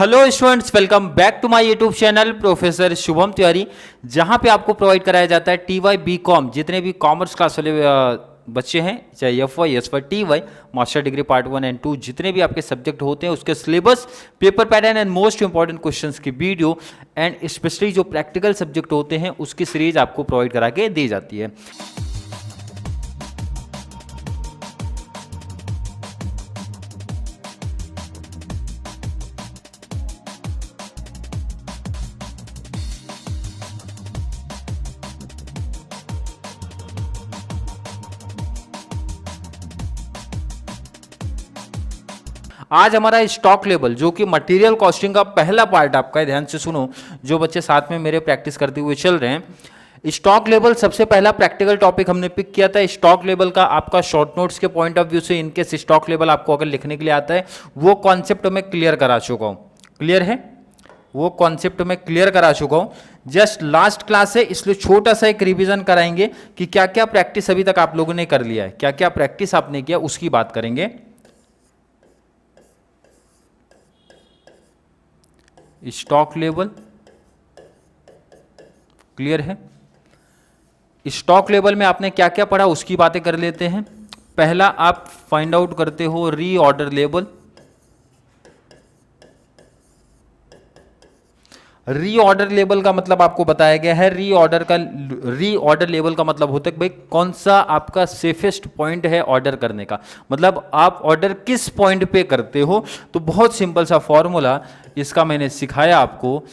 Hello students, welcome back to my YouTube channel professor Shubham Tiwari, जहां पे आपको प्रोवाइड कराया जाता है टीवाई बीकॉम जितने भी कॉमर्स क्लास वाले बच्चे हैं, चाहे FY SY TY master degree part 1 and 2 जितने भी आपके सब्जेक्ट होते हैं उसके syllabus, paper pattern and most important questions की वीडियो एंड स्पेशली जो प्रैक्टिकल सब्जेक्ट होते हैं उसकी सीरीज आपको प्रोवाइड करा के दी जाती है। आज हमारा स्टॉक लेवल जो कि मटेरियल कॉस्टिंग का पहला पार्ट आपका है, ध्यान से सुनो जो बच्चे साथ में मेरे प्रैक्टिस करते हुए चल रहे हैं। स्टॉक लेवल सबसे पहला प्रैक्टिकल टॉपिक हमने पिक किया था। स्टॉक लेवल का आपका शॉर्ट नोट्स के पॉइंट ऑफ व्यू से इनकेस स्टॉक लेवल आपको अगर लिखने के लिए आता है वो कॉन्सेप्ट में क्लियर करा चुका हूं। क्लियर है? वो कॉन्सेप्ट में क्लियर करा चुका हूं। जस्ट लास्ट क्लास है इसलिए छोटा सा एक रिवीजन कराएंगे कि क्या क्या प्रैक्टिस अभी तक आप लोगों ने कर लिया है, क्या क्या प्रैक्टिस आपने किया उसकी बात करेंगे। स्टॉक लेवल क्लियर है? स्टॉक लेवल में आपने क्या क्या पढ़ा उसकी बातें कर लेते हैं। पहला आप फाइंड आउट करते हो रीऑर्डर लेवल। रीऑर्डर लेवल का मतलब आपको बताया गया है। रीऑर्डर लेवल का मतलब होता है भाई कौन सा आपका सेफेस्ट पॉइंट है ऑर्डर करने का, मतलब आप ऑर्डर किस पॉइंट पे करते हो। तो बहुत सिंपल सा फॉर्मूला इसका मैंने सिखाया आपको,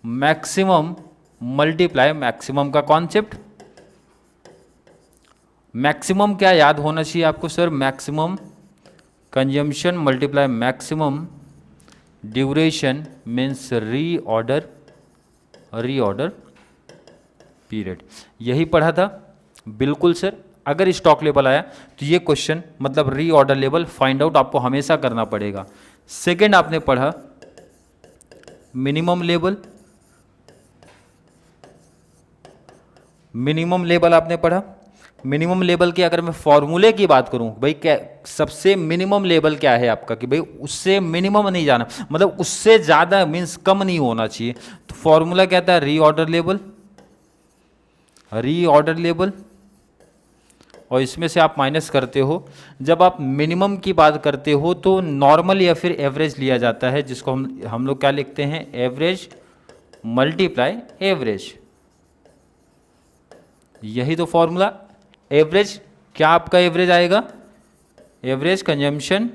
मैक्सिमम मल्टीप्लाई मैक्सिमम का कॉन्सेप्ट। मैक्सिमम क्या याद होना चाहिए आपको sir? Maximum consumption multiply maximum duration means reorder period. यही पढ़ा था बिल्कुल सर। अगर स्टॉक लेवल आया तो ये क्वेश्चन मतलब रीऑर्डर लेवल फाइंड आउट आपको हमेशा करना पड़ेगा। सेकंड आपने पढ़ा मिनिमम लेवल आपने पढ़ा। मिनिमम लेवल के अगर मैं फॉर्मूले की बात करूं भाई क्या सबसे मिनिमम लेवल क्या है आपका, कि भाई उससे मिनिमम नहीं जाना, मतलब उससे ज्यादा मींस कम नहीं होना चाहिए। तो फॉर्मूला क्या था? रीऑर्डर लेवल और इसमें से आप माइनस करते हो। जब आप मिनिमम की बात करते हो तो नॉर्मल या फिर एवरेज लिया जाता है, जिसको हम लोग क्या लिखते हैं? Average multiply average. यही तो फॉर्मूला। एवरेज क्या आपका एवरेज आएगा? Average consumption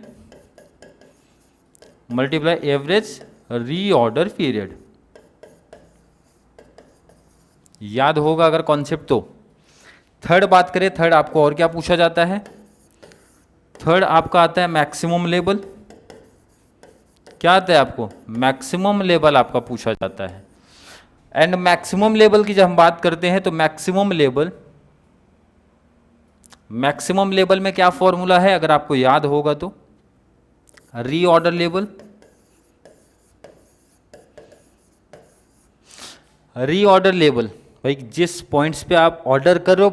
multiply average reorder period. याद होगा अगर कॉन्सेप्ट तो। थर्ड बात करें, थर्ड आपको और क्या पूछा जाता है? थर्ड आपका आता है मैक्सिमम लेवल। क्या आता है आपको? मैक्सिमम लेवल आपका पूछा जाता है। एंड मैक्सिमम लेवल की जब हम बात करते हैं तो मैक्सिमम लेवल में क्या फॉर्मूला है अगर आपको याद होगा तो? रीऑर्डर लेवल भाई जिस पॉइंट्स पे आप ऑर्डर कर रहे हो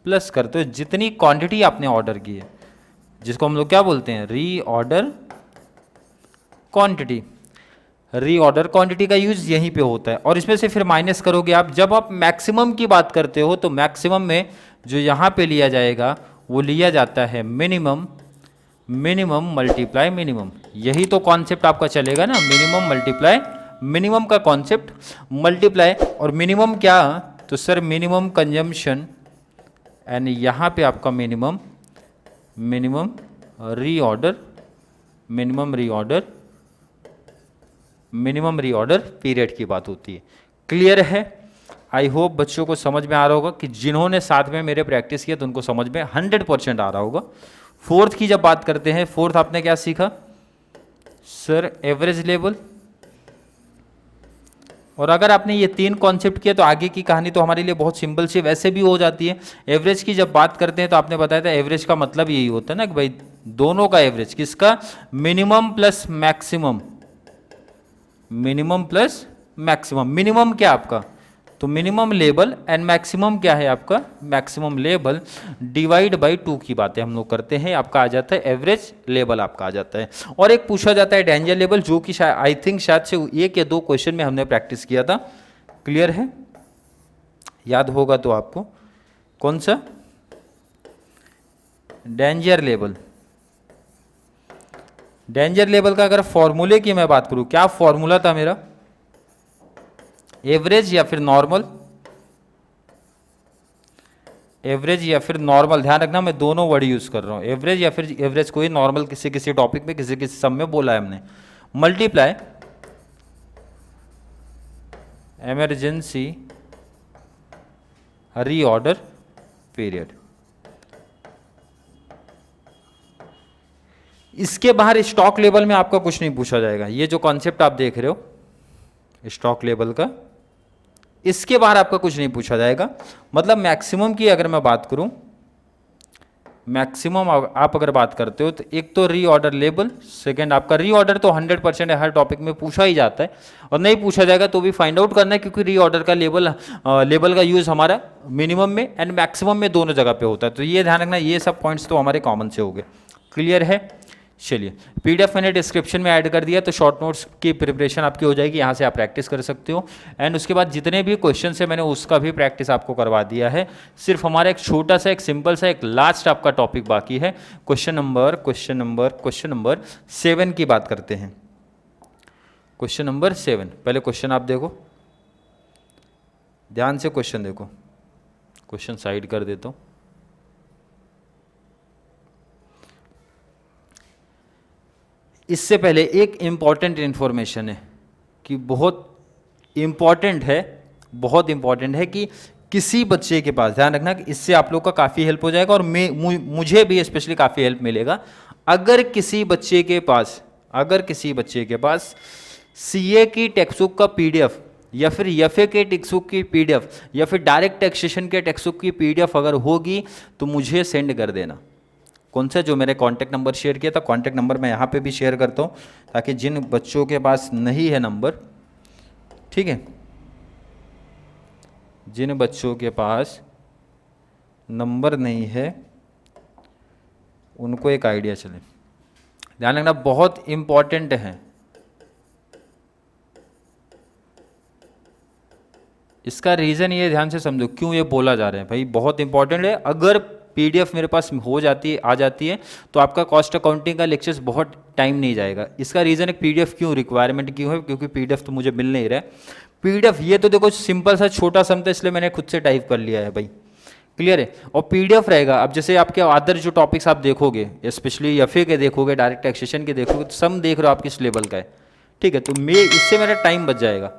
प्लस करते हो जितनी क्वांटिटी आपने ऑर्डर की है, जिसको हम लोग क्या बोलते हैं? Reorder quantity. रीऑर्डर क्वांटिटी का यूज यहीं पे होता है और इसमें से फिर माइनस करोगे आप। जब आप मैक्सिमम की बात करते हो तो मैक्सिमम में जो यहाँ पे लिया जाएगा वो लिया जाता है मिनिमम मल्टीप्लाई मिनिमम। यही तो कॉन्सेप्ट आपका चलेगा ना, मिनिमम मल्टीप्लाई मिनिमम का कॉन्सेप्ट। मल्टीप्लाई और मिनिमम क्या? तो सर मिनिमम कंजम्पशन एंड यहाँ पे आपका मिनिमम रीऑर्डर पीरियड की बात होती है। क्लियर है? आई होप बच्चों को समझ में आ रहा होगा कि जिन्होंने साथ में मेरे प्रैक्टिस किया तो उनको समझ में 100% आ रहा होगा। फोर्थ की जब बात करते हैं, फोर्थ आपने क्या सीखा सर? Average level. और अगर आपने ये तीन कॉन्सेप्ट किया तो आगे की कहानी तो हमारे लिए बहुत सिंपल सी वैसे भी हो जाती है। एवरेज की जब बात करते हैं तो आपने बताया था एवरेज का मतलब यही होता है ना कि भाई दोनों का एवरेज। किसका? Minimum plus maximum. मिनिमम क्या आपका? तो मिनिमम लेवल एंड मैक्सिमम क्या है आपका, मैक्सिमम लेवल डिवाइड बाई 2 की बातें हम लोग करते हैं, आपका आ जाता है एवरेज लेवल आपका आ जाता है। और एक पूछा जाता है डेंजर लेवल, जो कि आई थिंक शायद से 1 या 2 क्वेश्चन में हमने प्रैक्टिस किया था। क्लियर है, याद होगा तो आपको, कौन सा डेंजर लेवल। डेंजर लेवल का अगर फॉर्मूले की मैं बात करूं, क्या फॉर्मूला था मेरा, एवरेज या फिर नॉर्मल, एवरेज या फिर नॉर्मल, ध्यान रखना मैं दोनों वर्ड यूज कर रहा हूं, एवरेज या फिर एवरेज कोई नॉर्मल, किसी किसी टॉपिक में किसी किसी सम में बोला है हमने, मल्टीप्लाई इमरजेंसी रीऑर्डर पीरियड। इसके बाहर स्टॉक लेवल में आपका कुछ नहीं पूछा जाएगा। ये जो कॉन्सेप्ट आप देख रहे हो स्टॉक लेवल का, इसके बाहर आपका कुछ नहीं पूछा जाएगा। मतलब मैक्सिमम की अगर मैं बात करूं, मैक्सिमम आप अगर बात करते हो तो एक तो रीऑर्डर लेवल, सेकंड आपका रीऑर्डर तो 100% हर टॉपिक में पूछा ही जाता है, और नहीं पूछा जाएगा तो भी फाइंड आउट करना है, क्योंकि रीऑर्डर का लेवल का यूज हमारा मिनिमम में एंड मैक्सिमम में दोनों जगह पे होता है। तो ये ध्यान रखना, ये सब पॉइंट्स तो हमारे कॉमन से हो गए। क्लियर है, चलिए पीडीएफ मैंने डिस्क्रिप्शन में ऐड कर दिया, तो शॉर्ट नोट्स की प्रिपरेशन आपकी हो जाएगी, यहाँ से आप प्रैक्टिस कर सकते हो। एंड उसके बाद जितने भी क्वेश्चन है मैंने उसका भी प्रैक्टिस आपको करवा दिया है। सिर्फ हमारा एक छोटा सा, एक सिंपल सा, एक लास्ट आपका टॉपिक बाकी है, क्वेश्चन नंबर 7 की बात करते हैं। क्वेश्चन नंबर 7, पहले क्वेश्चन आप देखो, ध्यान से क्वेश्चन देखो, क्वेश्चन साइड कर देता हूँ। इससे पहले एक इम्पॉर्टेंट इन्फॉर्मेशन है कि बहुत इम्पॉर्टेंट है कि किसी बच्चे के पास, ध्यान रखना कि इससे आप लोग का काफ़ी हेल्प हो जाएगा और मुझे भी स्पेशली काफ़ी हेल्प मिलेगा। अगर किसी बच्चे के पास सीए की टेक्स्ट बुक का पीडीएफ या फिर एफए के टेक्स्ट बुक की पीडीएफ या फिर डायरेक्ट टैक्सेशन के टेक्स्ट बुक की पीडीएफ अगर होगी तो मुझे सेंड कर देना। कौन सा, जो मैंने कॉन्टैक्ट नंबर शेयर किया था, कॉन्टैक्ट नंबर मैं यहाँ पे भी शेयर करता हूँ, ताकि जिन बच्चों के पास नहीं है नंबर, ठीक है, जिन बच्चों के पास नंबर नहीं है उनको एक आइडिया चले। ध्यान रखना, बहुत इंपॉर्टेंट है। इसका रीज़न ये ध्यान से समझो क्यों ये बोला जा रहा है भाई, बहुत इंपॉर्टेंट है। अगर पीडीएफ मेरे पास आ जाती है तो आपका कॉस्ट अकाउंटिंग का लेक्चर्स बहुत टाइम नहीं जाएगा। इसका रीज़न है पीडीएफ क्यों रिक्वायरमेंट क्यों है, क्योंकि पीडीएफ तो मुझे मिल नहीं रहा है। पीडीएफ ये तो देखो सिंपल सा छोटा सम था, इसलिए मैंने खुद से टाइप कर लिया है भाई। क्लियर है, और पीडीएफ रहेगा। अब जैसे आपके अदर जो टॉपिक्स आप देखोगे, स्पेशली एफए के देखोगे, डायरेक्ट टैक्सेशन के देखोगे, तो सम देख रहे हो आप किस लेवल का है, ठीक है, तो इससे मेरा टाइम बच जाएगा।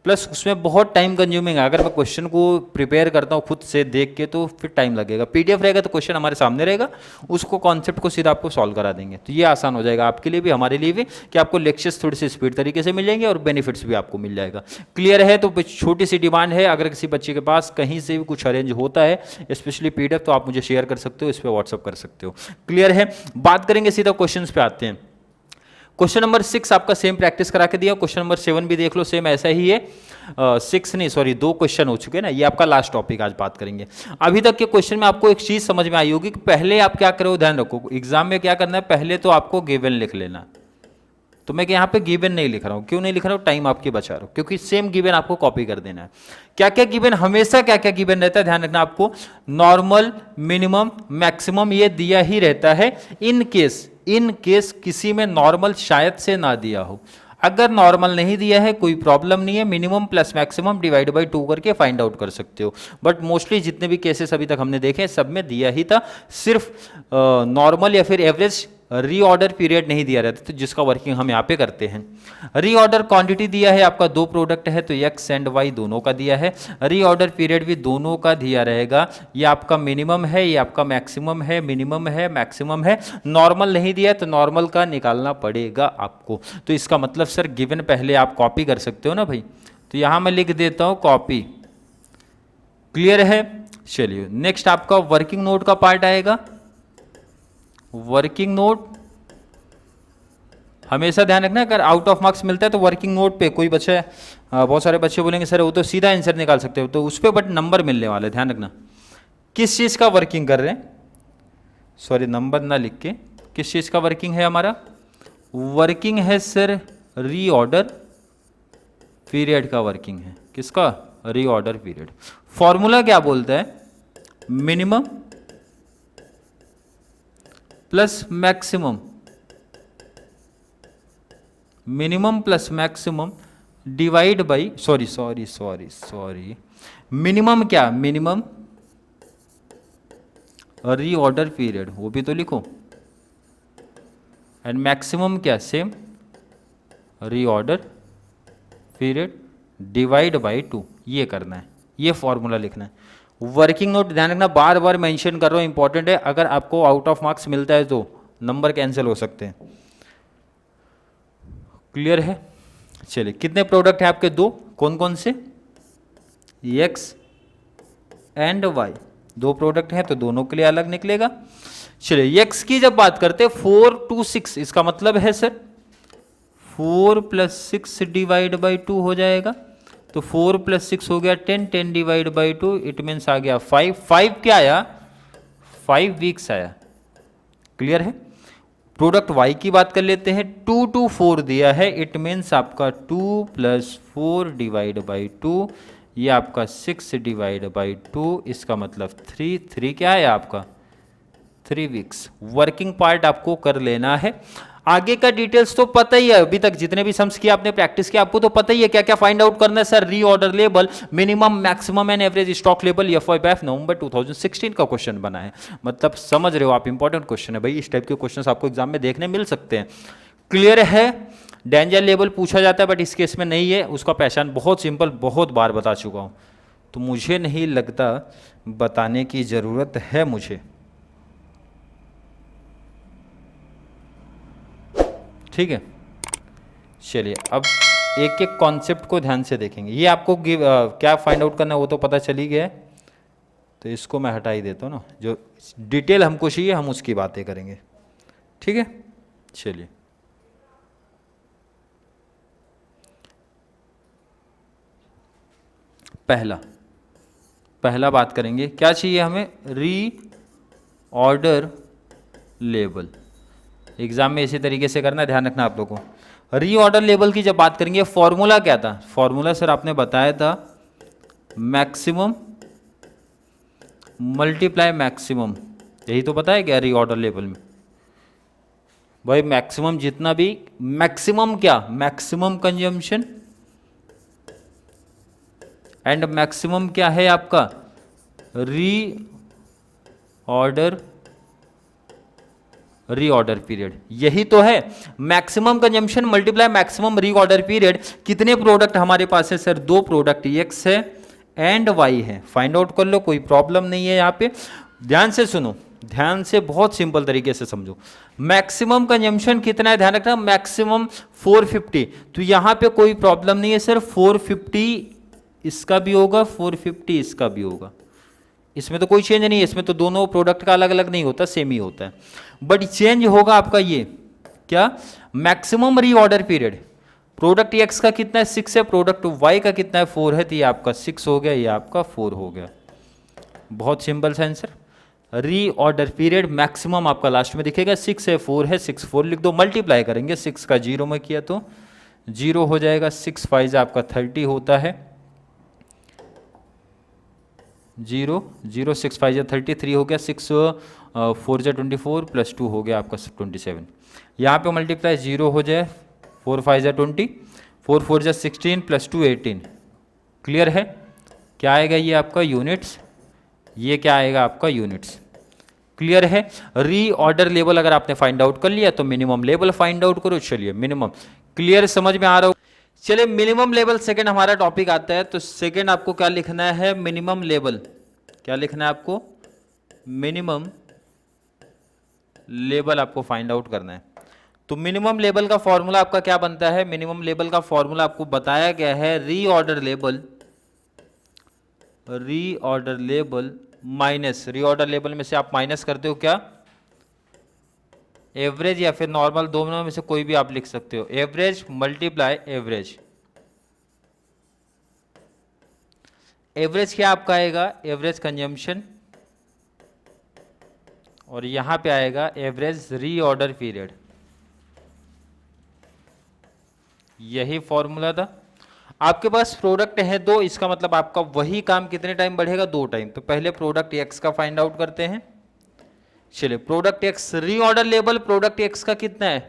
प्लस उसमें बहुत टाइम कंज्यूमिंग है, अगर मैं क्वेश्चन को प्रिपेयर करता हूँ खुद से देख के तो फिर टाइम लगेगा। पीडीएफ रहेगा तो क्वेश्चन हमारे सामने रहेगा, उसको कॉन्सेप्ट को सीधा आपको सॉल्व करा देंगे, तो ये आसान हो जाएगा आपके लिए भी हमारे लिए भी, कि आपको लेक्चर्स थोड़ी सी स्पीड तरीके से मिल जाएंगे और बेनिफिट्स भी आपको मिल जाएगा। क्लियर है, तो छोटी सी डिमांड है, अगर किसी बच्चे के पास कहीं से भी कुछ अरेंज होता है स्पेशली पीडीएफ, तो आप मुझे शेयर कर सकते हो, इस पर व्हाट्सअप कर सकते हो। क्लियर है, बात करेंगे सीधा क्वेश्चन पे आते हैं। क्वेश्चन नंबर 6 आपका सेम प्रैक्टिस करा के दिया, क्वेश्चन नंबर 7 भी देख लो, सेम ऐसा ही है। 6 नहीं सॉरी 2 क्वेश्चन हो चुके हैं ना, ये आपका लास्ट टॉपिक आज बात करेंगे। अभी तक के क्वेश्चन में आपको एक चीज समझ में आई होगी कि पहले आप क्या करो, ध्यान रखो एग्जाम में क्या करना है, पहले तो आपको गिवन लिख लेना। तो मैं यहाँ पे गिवन नहीं लिख रहा हूँ, क्यों नहीं लिख रहा हूँ, टाइम आपकी बचा रहा हूँ, क्योंकि सेम गिवन आपको कॉपी कर देना है। क्या क्या गिवन, हमेशा क्या क्या गिवन रहता है, ध्यान रखना आपको, नॉर्मल, मिनिमम, मैक्सिमम ये दिया ही रहता है। इन केस किसी में नॉर्मल शायद से ना दिया हो, अगर नॉर्मल नहीं दिया है कोई प्रॉब्लम नहीं है, minimum plus maximum divide by 2 करके फाइंड आउट कर सकते हो। बट मोस्टली जितने भी केसेस अभी तक हमने देखे सब में दिया ही था, सिर्फ नॉर्मल या फिर एवरेज रीऑर्डर पीरियड नहीं दिया रहता, तो जिसका वर्किंग हम यहाँ पे करते हैं। रीऑर्डर क्वांटिटी दिया है आपका 2 प्रोडक्ट है तो एक्स एंड वाई दोनों का दिया है, रीऑर्डर पीरियड भी दोनों का दिया रहेगा। ये आपका मिनिमम है, ये आपका मैक्सिमम है, मिनिमम है, मैक्सिमम है। नॉर्मल नहीं दिया तो नॉर्मल का निकालना पड़ेगा आपको। तो इसका मतलब सर गिवन पहले आप कॉपी कर सकते हो ना भाई, तो यहाँ मैं लिख देता हूँ कॉपी। क्लियर है, चलिए नेक्स्ट आपका वर्किंग नोट का पार्ट आएगा। वर्किंग नोट हमेशा ध्यान रखना, अगर आउट ऑफ मार्क्स मिलता है तो वर्किंग नोट पे कोई बच्चे, बहुत सारे बच्चे बोलेंगे सर वो तो सीधा आंसर निकाल सकते हो, तो उस पर बट नंबर मिलने वाला है, ध्यान रखना। किस चीज़ का वर्किंग कर रहे हैं, सॉरी नंबर ना लिख के, किस चीज़ का वर्किंग है हमारा, वर्किंग है सर रीऑर्डर पीरियड का वर्किंग है। किसका, रीऑर्डर पीरियड। फॉर्मूला क्या बोलता है, minimum plus maximum, minimum plus maximum divide by, sorry minimum क्या, मिनिमम रीऑर्डर पीरियड, वो भी तो लिखो, एंड मैक्सिमम क्या, same reorder period divide by 2, ये करना है, ये फॉर्मूला लिखना है। वर्किंग नोट ध्यान रखना, बार बार मेंशन कर रहा हूँ, इंपॉर्टेंट है, अगर आपको आउट ऑफ मार्क्स मिलता है तो नंबर कैंसिल हो सकते हैं। क्लियर है। चलिए कितने प्रोडक्ट हैं आपके, दो, कौन कौन से, एक्स एंड वाई, दो प्रोडक्ट हैं तो दोनों के लिए अलग निकलेगा। चलिए एक्स की जब बात करते हैं 4 to 6, इसका मतलब है सर 4 + 6 डिवाइड बाई 2 हो जाएगा, तो 4 + 6 हो गया 10, 10 डिवाइड बाई 2 इट मीन्स आ गया 5, 5 क्या आया, 5 वीक्स आया। क्लियर है। प्रोडक्ट वाई की बात कर लेते हैं, 2 to 4 दिया है, इट मीन्स आपका 2 + 4 डिवाइड बाई 2, ये आपका 6 डिवाइड बाई 2, इसका मतलब 3, 3 क्या है आपका 3 वीक्स। वर्किंग पार्ट आपको कर लेना है, आगे का डिटेल्स तो पता ही है, अभी तक जितने भी सम्स किया आपने, प्रैक्टिस किया, आपको तो पता ही है क्या क्या फाइंड आउट करना है sir, reorder level, minimum maximum and average stock level, FYF नवंबर 2016 का क्वेश्चन बना है, मतलब समझ रहे हो आप, इंपॉर्टेंट क्वेश्चन है भाई, इस टाइप के क्वेश्चन आपको एग्जाम में देखने मिल सकते हैं। क्लियर है। डेंजर लेवल पूछा जाता है बट इस केस में नहीं है, उसका पहचान बहुत सिंपल, बहुत बार बता चुका हूं, तो मुझे नहीं लगता बताने की जरूरत है मुझे। ठीक है। चलिए अब एक एक कॉन्सेप्ट को ध्यान से देखेंगे, ये आपको क्या फाइंड आउट करना है वो तो पता चल ही गया है, तो इसको मैं हटा ही देता हूँ ना, जो डिटेल हमको चाहिए हम उसकी बातें करेंगे। ठीक है। चलिए पहला बात करेंगे, क्या चाहिए हमें, री ऑर्डर लेबल। एग्जाम में इसी तरीके से करना, ध्यान रखना आप लोगों को। री ऑर्डर लेबल की जब बात करेंगे, फॉर्मूला क्या था, फॉर्मूला सर आपने बताया था मैक्सिमम मल्टीप्लाई मैक्सिमम, यही तो बताया क्या री ऑर्डर लेबल में भाई, मैक्सिमम जितना भी, मैक्सिमम क्या, मैक्सिमम कंजम्पशन एंड मैक्सिमम क्या है आपका री ऑर्डर पीरियड, यही तो है मैक्सिमम कंजम्पशन मल्टीप्लाई मैक्सिमम री ऑर्डर पीरियड। कितने प्रोडक्ट हमारे पास है सर, दो प्रोडक्ट, एक्स है एंड वाई है, फाइंड आउट कर लो, कोई प्रॉब्लम नहीं है यहाँ पे। ध्यान से सुनो, ध्यान से, बहुत सिंपल तरीके से समझो। मैक्सिमम कंजम्पशन कितना है, ध्यान रखना, मैक्सिमम 450, तो यहाँ पे कोई प्रॉब्लम नहीं है सर, 450 इसका भी होगा, 450 इसका भी होगा, इसमें तो कोई चेंज नहीं है, इसमें तो दोनों प्रोडक्ट का अलग अलग नहीं होता, सेम ही होता है, बट चेंज होगा आपका ये क्या, maximum reorder period. Product x का कितना है 6 है, प्रोडक्ट वाई का कितना है 4 है, तो ये आपका 6 हो गया, ये आपका 4 हो गया। बहुत सिंपल सा आंसर। रीऑर्डर पीरियड मैक्सिमम आपका लास्ट में दिखेगा, 6 है 4 है, 6 4 लिख दो, मल्टीप्लाई करेंगे 6 का 0 में किया तो 0 हो जाएगा, 6 5 आपका 30 होता है, 0 0 6 5 33 हो गया, 6 4 24 प्लस 2 हो गया आपका 27। यहाँ पे मल्टीप्लाई 0 हो जाए, 4 5 20, 4 4 16 प्लस 2 18। क्लियर है। क्या आएगा ये आपका यूनिट्स, ये क्या आएगा आपका यूनिट्स। क्लियर है। रीऑर्डर लेवल अगर आपने फाइंड आउट कर लिया तो मिनिमम लेवल फाइंड आउट करो। चलिए मिनिमम, क्लियर, समझ में आ रहा हो। चलिए मिनिमम लेवल सेकंड हमारा टॉपिक आता है, तो सेकंड आपको क्या लिखना है, मिनिमम लेवल। क्या लिखना है आपको, मिनिमम लेवल आपको फाइंड आउट करना है। तो मिनिमम लेवल का फॉर्मूला आपका क्या बनता है, मिनिमम लेवल का फॉर्मूला आपको बताया गया है, reorder level minus, reorder level में से आप माइनस करते हो क्या, एवरेज या फिर नॉर्मल, दोनों में से कोई भी आप लिख सकते हो। एवरेज मल्टीप्लाई एवरेज, एवरेज क्या आपका आएगा, एवरेज कंजम्पशन, और यहां पे आएगा एवरेज रीऑर्डर पीरियड। यही फॉर्मूला था। आपके पास प्रोडक्ट है दो, इसका मतलब आपका वही काम कितने टाइम बढ़ेगा, 2 टाइम। तो पहले प्रोडक्ट एक्स का फाइंड आउट करते हैं। चलिए, product x reorder level product x का कितना है,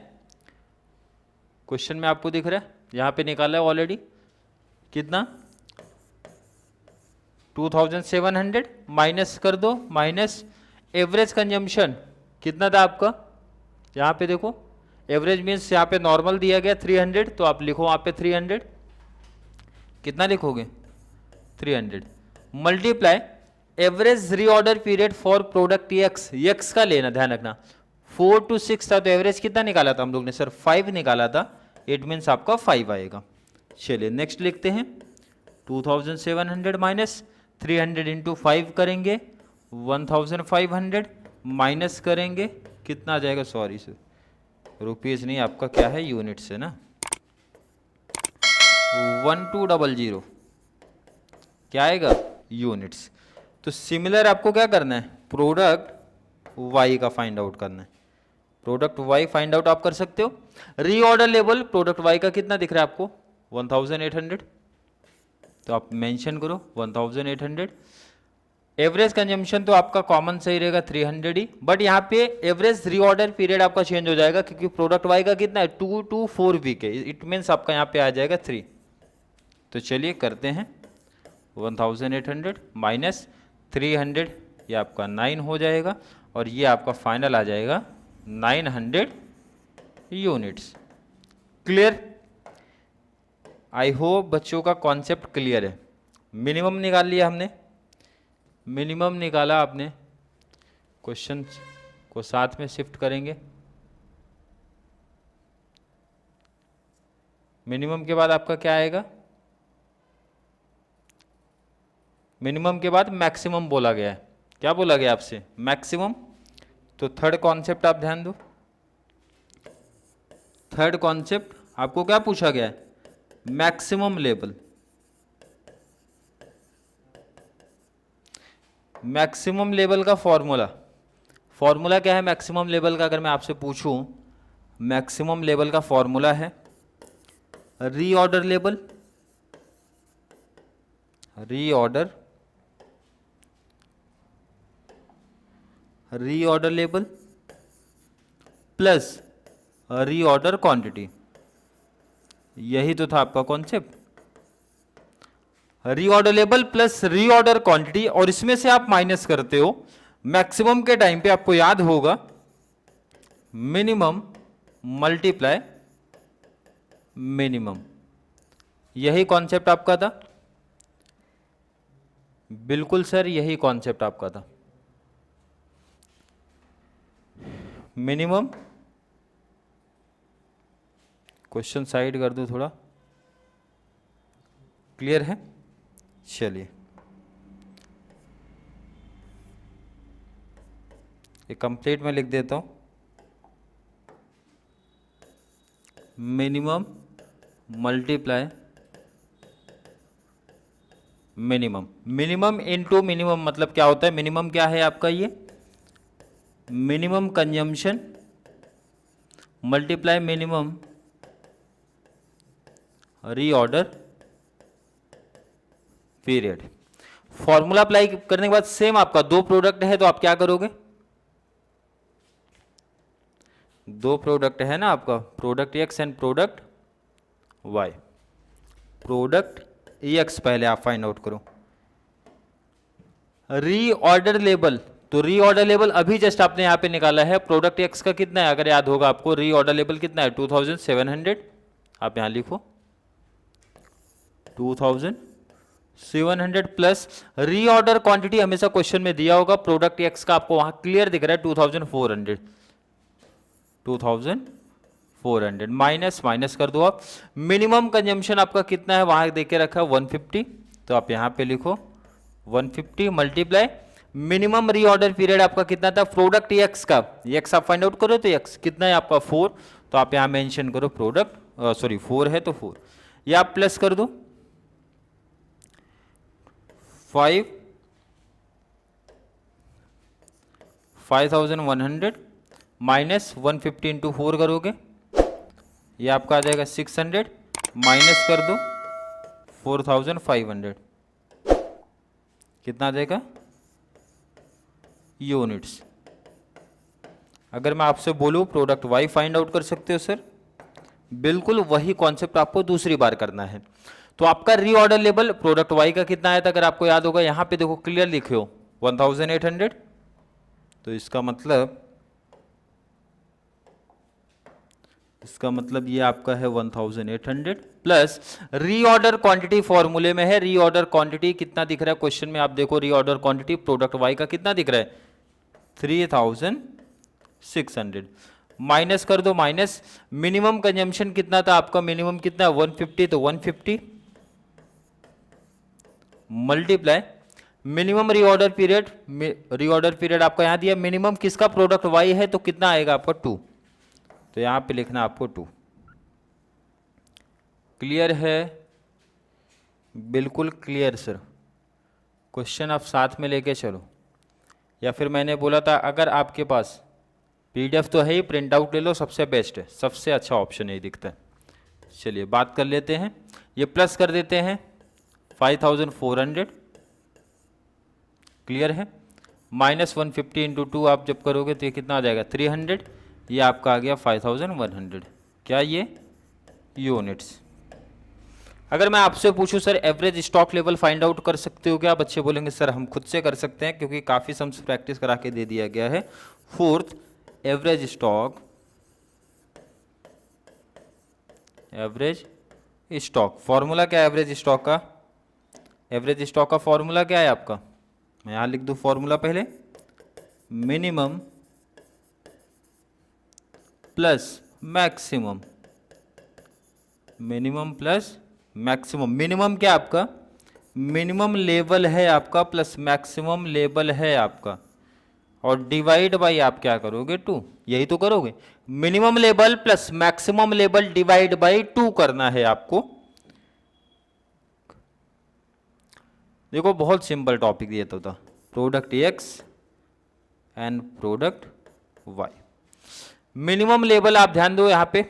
क्वेश्चन में आपको दिख रहा है, यहां पे निकाला है ऑलरेडी, कितना 2700 माइनस कर दो, माइनस एवरेज कंजम्पशन कितना था आपका, यहां पे देखो एवरेज मीन्स यहां पे नॉर्मल दिया गया 300, तो आप लिखो वहां पे 300, कितना लिखोगे 300 multiply average reorder period for product x, x का लेना, ध्यान रखना 4 to 6 था, तो एवरेज कितना निकाला था हम लोग ने सर, 5 निकाला था, इट मीन्स आपका 5 आएगा। चलिए नेक्स्ट लिखते हैं, 2700 माइनस 300 इंटू 5 करेंगे 1500 माइनस करेंगे, कितना आ जाएगा, सॉरी सर रुपीज नहीं, आपका क्या है यूनिट से ना, 1200 क्या आएगा यूनिट्स। तो सिमिलर आपको क्या करना है, प्रोडक्ट वाई का फाइंड आउट करना है, प्रोडक्ट वाई फाइंड आउट आप कर सकते हो। रीऑर्डर लेवल प्रोडक्ट वाई का कितना दिख रहा है आपको 1800, तो आप मेंशन करो 1800। एवरेज कंजम्पशन तो आपका कॉमन सही रहेगा 300 ही, बट यहाँ पे एवरेज रीऑर्डर पीरियड आपका चेंज हो जाएगा क्योंकि प्रोडक्ट वाई का कितना है 2 to 4 वीक है, इट मीन्स आपका यहाँ पे आ जाएगा 3। तो चलिए करते हैं 1800 माइनस 300, ये आपका 9 हो जाएगा, और ये आपका फाइनल आ जाएगा 900 यूनिट्स। क्लियर, आई होप बच्चों का कॉन्सेप्ट क्लियर है। मिनिमम निकाल लिया हमने, मिनिमम निकाला आपने, क्वेश्चन को साथ में शिफ्ट करेंगे। मिनिमम के बाद आपका क्या आएगा, मिनिमम के बाद मैक्सिमम बोला गया है, क्या बोला गया आपसे, मैक्सिमम। तो थर्ड कॉन्सेप्ट आप ध्यान दो, थर्ड कॉन्सेप्ट आपको क्या पूछा गया है, मैक्सिमम लेवल। मैक्सिमम लेवल का फॉर्मूला, फॉर्मूला क्या है मैक्सिमम लेवल का, अगर मैं आपसे पूछूं, मैक्सिमम लेवल का फॉर्मूला है reorder level, reorder level plus reorder quantity, यही तो था आपका concept, reorder level plus reorder quantity, और इसमें से आप माइनस करते हो मैक्सिमम के टाइम पे, आपको याद होगा मिनिमम मल्टीप्लाई मिनिमम, यही कॉन्सेप्ट आपका था, बिल्कुल सर यही कॉन्सेप्ट आपका था। मिनिमम, क्वेश्चन साइड कर दूं थोड़ा, क्लियर है। चलिए ये कंप्लीट में लिख देता हूं, minimum multiply minimum, minimum into minimum मतलब क्या होता है, मिनिमम क्या है आपका, ये minimum consumption multiply minimum reorder period. Formula apply करने के बाद सेम आपका दो प्रोडक्ट है तो आप क्या करोगे, दो प्रोडक्ट है ना आपका, product X and product Y, product X पहले आप फाइंड आउट करो, रीऑर्डर लेवल, तो रीऑर्डर लेवल अभी जस्ट आपने यहां पे निकाला है, प्रोडक्ट एक्स का कितना है अगर याद होगा आपको, रीऑर्डर लेवल कितना है 2700, आप यहां लिखो 2700 प्लस रीऑर्डर क्वांटिटी हमेशा क्वेश्चन में दिया होगा, प्रोडक्ट एक्स का आपको वहां क्लियर दिख रहा है 2400 माइनस माइनस कर दो आप, मिनिमम कंजम्पशन आपका कितना है वहां देके रखा है 150, तो आप यहां पे लिखो 150 मल्टीप्लाई मिनिमम रीऑर्डर पीरियड आपका कितना था प्रोडक्ट एक्स का, एक्स आप फाइंड आउट करो तो एक्स कितना है आपका 4, तो आप यहां मेंशन करो प्रोडक्ट, सॉरी 4 है तो 4, या आप प्लस कर दो 5100 माइनस 150 इंटू 4 करोगे, ये आपका आ जाएगा 600, माइनस कर दो 4500, कितना आ जाएगा यूनिट्स। अगर मैं आपसे बोलूं प्रोडक्ट वाई फाइंड आउट कर सकते हो सर, बिल्कुल वही कॉन्सेप्ट आपको दूसरी बार करना है। तो आपका रीऑर्डर लेवल प्रोडक्ट वाई का कितना आया था, अगर आपको याद होगा यहां पे देखो क्लियर लिखे हो 1800, तो इसका मतलब ये आपका है 1800 प्लस रीऑर्डर क्वांटिटी फॉर्मूले में है, रीऑर्डर क्वांटिटी कितना दिख रहा है क्वेश्चन में, आप देखो रीऑर्डर क्वांटिटी प्रोडक्ट वाई का कितना दिख रहा है 3600, माइनस कर दो, माइनस मिनिमम कंजम्पशन कितना था आपका, मिनिमम कितना है 150, तो 150 मल्टीप्लाई मिनिमम रीऑर्डर पीरियड आपका यहां दिया, मिनिमम किसका प्रोडक्ट वाई है तो कितना आएगा आपका 2, तो यहां पे लिखना आपको 2। क्लियर है, बिल्कुल क्लियर सर। क्वेश्चन आप साथ में लेके चलो, या फिर मैंने बोला था अगर आपके पास पीडीएफ तो है ही, प्रिंट आउट ले लो, सबसे बेस्ट है, सबसे अच्छा ऑप्शन यही दिखता है। चलिए बात कर लेते हैं, ये प्लस कर देते हैं 5400, क्लियर है, माइनस 150 इंटू 2 आप जब करोगे तो ये कितना आ जाएगा 300, ये आपका आ गया 5100, क्या ये यूनिट्स। अगर मैं आपसे पूछूं sir average stock level find out कर सकते हो क्या, बच्चे बोलेंगे सर हम खुद से कर सकते हैं क्योंकि काफ़ी सम्स प्रैक्टिस करा के दे दिया गया है। फोर्थ एवरेज स्टॉक फॉर्मूला क्या है एवरेज स्टॉक का, एवरेज स्टॉक का फॉर्मूला क्या है आपका, मैं यहां लिख दूं फॉर्मूला पहले, minimum plus maximum, minimum plus maximum, minimum क्या आपका मिनिमम लेवल है आपका प्लस मैक्सिमम लेवल है आपका, और डिवाइड बाई आप क्या करोगे 2, यही तो करोगे, minimum level plus maximum level divide by 2 करना है आपको। देखो बहुत सिंपल टॉपिक दिया तो था, product X and product Y. Minimum level आप ध्यान दो, यहां पे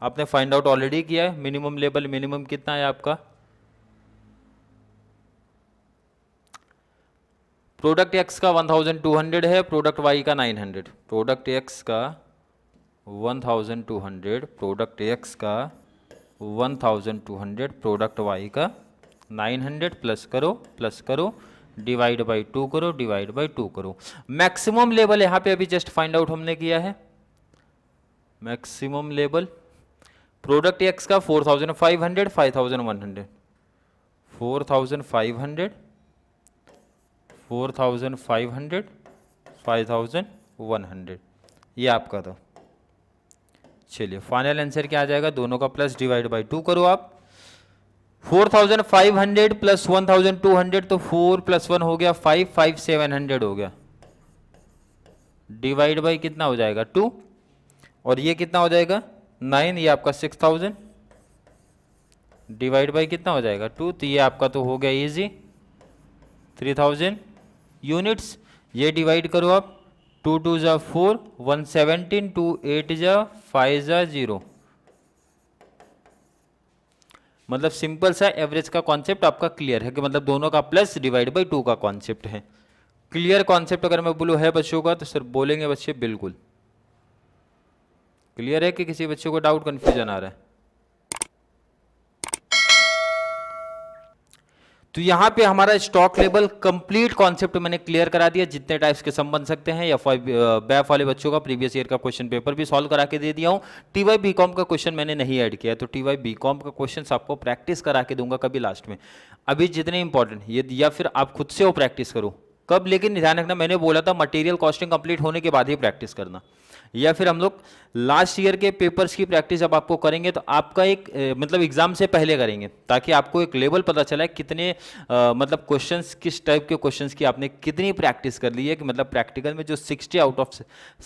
आपने फाइंड आउट ऑलरेडी किया है, मिनिमम लेवल मिनिमम कितना है आपका, प्रोडक्ट एक्स का 1200 है, प्रोडक्ट वाई का 900, प्रोडक्ट एक्स का 1200, प्रोडक्ट एक्स का 1200, प्रोडक्ट वाई का 900, प्लस करो डिवाइड बाई 2 करो, डिवाइड बाई 2 करो। मैक्सिमम लेवल यहां पे अभी जस्ट फाइंड आउट हमने किया है, मैक्सिमम लेवल प्रोडक्ट एक्स का 4500, 5100, 4500, 4500, 5100, ये आपका था। चलिए फाइनल आंसर क्या आ जाएगा, दोनों का प्लस डिवाइड बाई 2 करो आप, 4500 प्लस 1200 तो 4 प्लस 1 हो गया 5, 5700 हो गया, डिवाइड बाई कितना हो जाएगा 2, और ये कितना हो जाएगा 9, ये आपका 6000, डिवाइड बाई कितना हो जाएगा 2, तो ये आपका तो हो गया इजी 3000 यूनिट्स। ये डिवाइड करो आप, 2 2 जा 4, 117, 2 8 जा 5 जा 0, मतलब सिंपल सा एवरेज का कॉन्सेप्ट आपका क्लियर है कि मतलब दोनों का प्लस डिवाइड बाई 2 का कॉन्सेप्ट है। क्लियर कॉन्सेप्ट अगर मैं बोलूँ है बच्चों का, तो सर बोलेंगे बच्चे बिल्कुल क्लियर है, कि किसी बच्चे को डाउट कंफ्यूजन आ रहा है। तो यहां पे हमारा स्टॉक लेवल कंप्लीट कॉन्सेप्ट मैंने क्लियर करा दिया, जितने टाइप्स के सम बन सकते हैं, या बैफ वाले बच्चों का प्रीवियस ईयर का क्वेश्चन पेपर भी सॉल्व करा के दे दिया हूं। टीवाई बीकॉम का क्वेश्चन मैंने नहीं ऐड किया, तो टीवाई बीकॉम का क्वेश्चन आपको प्रैक्टिस करा के दूंगा कभी लास्ट में। अभी जितने इंपॉर्टेंट ये, या फिर आप खुद से वो प्रैक्टिस करो कब, लेकिन ध्यान रखना मैंने बोला था मटेरियल कॉस्टिंग कंप्लीट होने के बाद ही प्रैक्टिस करना, या फिर हम लोग लास्ट ईयर के पेपर्स की प्रैक्टिस जब आपको करेंगे तो आपका एक मतलब एग्जाम से पहले करेंगे, ताकि आपको एक लेवल पता चला है कितने मतलब क्वेश्चंस, किस टाइप के क्वेश्चंस की आपने कितनी प्रैक्टिस कर ली है, कि मतलब प्रैक्टिकल में जो 60 आउट ऑफ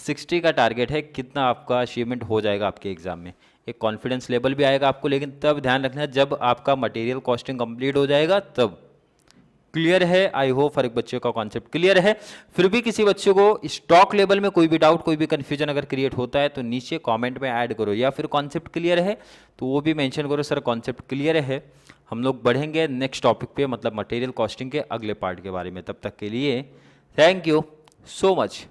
60 का टारगेट है, कितना आपका अचीवमेंट हो जाएगा आपके एग्जाम में। एक कॉन्फिडेंस लेवल भी आएगा आपको, लेकिन तब ध्यान रखना जब आपका मटेरियल कॉस्टिंग कंप्लीट हो जाएगा तब। क्लियर है? आई होप हर एक बच्चे का कॉन्सेप्ट क्लियर है। फिर भी किसी बच्चे को स्टॉक लेवल में कोई भी डाउट, कोई भी कंफ्यूजन अगर क्रिएट होता है तो नीचे कमेंट में ऐड करो, या फिर कॉन्सेप्ट क्लियर है तो वो भी मेंशन करो, सर कॉन्सेप्ट क्लियर है। हम लोग बढ़ेंगे नेक्स्ट टॉपिक पे, मतलब मटेरियल कॉस्टिंग के अगले पार्ट के बारे में। तब तक के लिए थैंक यू सो मच।